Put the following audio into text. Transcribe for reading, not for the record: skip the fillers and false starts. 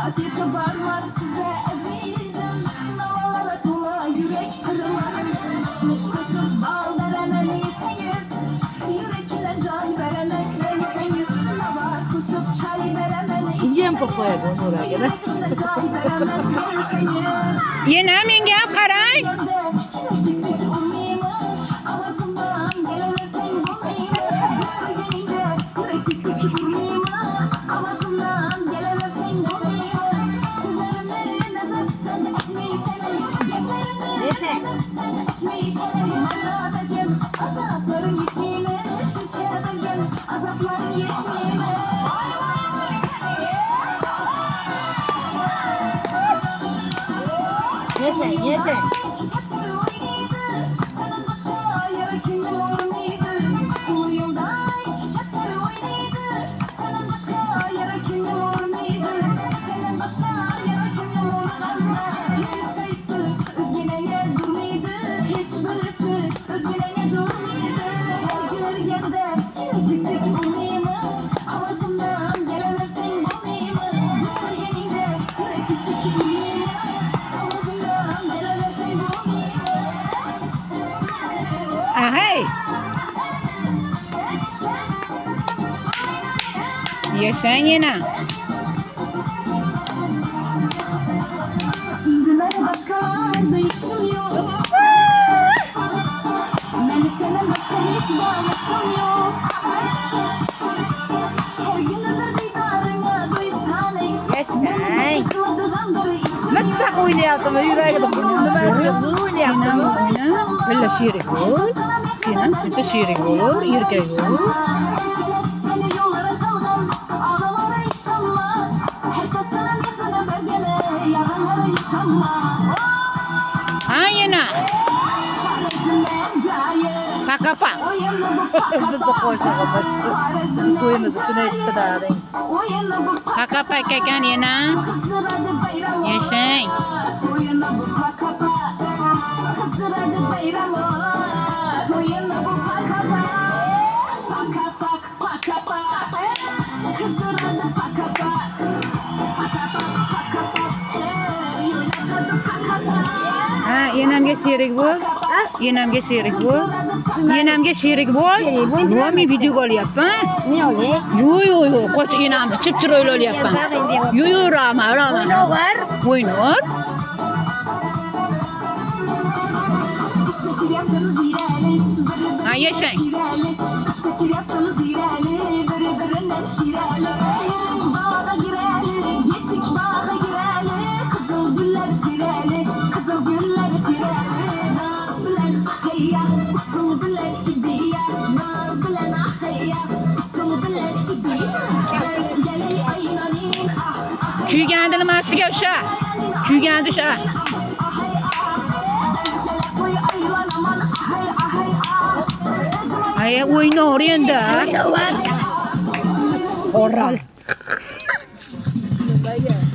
Fatih varmaz size azizim. Havalara dola yürek kırılarım. Düşmüş koşup bal verenen iyisiniz. Yürekine can verenen neyseniz. Hava koşup çay verenen Yiyeceğim kafaya bunu oraya. yürekine can verenen neyseniz. Yine menge qaray. Yesen yesen. Hey. Yaşan yine. İndiler başkalarda işim yok. Ben senden başka hiç bağlaşım yok. Her gün över didarına duyuştanayım. Yaşay. Kıladığım böyle işim yok. Nasıl oynayalım? Yüreğe de bunu oynayalım. Böyle şirik olur. Senin sütü şirik olur. Erkek olur. Seni yollara salgan ağlalara inşallah. Herkes sana nefrine belgele yalanlara inşallah. Ha yine. Pakapa. Biz de koşalım. Tuyumuzu şuna iktidar. Pakapa keken yine. Yaşay. Ha yenemge şirik bu. Yenemge şirik bu. Yenemge şirik bu. Bu mi video olyapman? Ne oluyor? Yo. Koç yenemge çıpçır olyapman. Yo rama. Ne var? Oynor. Ha yaşay. Küygendini masiga uşa. Küygendi uşa. Ay oynor endi. Ne var? Oral. Nima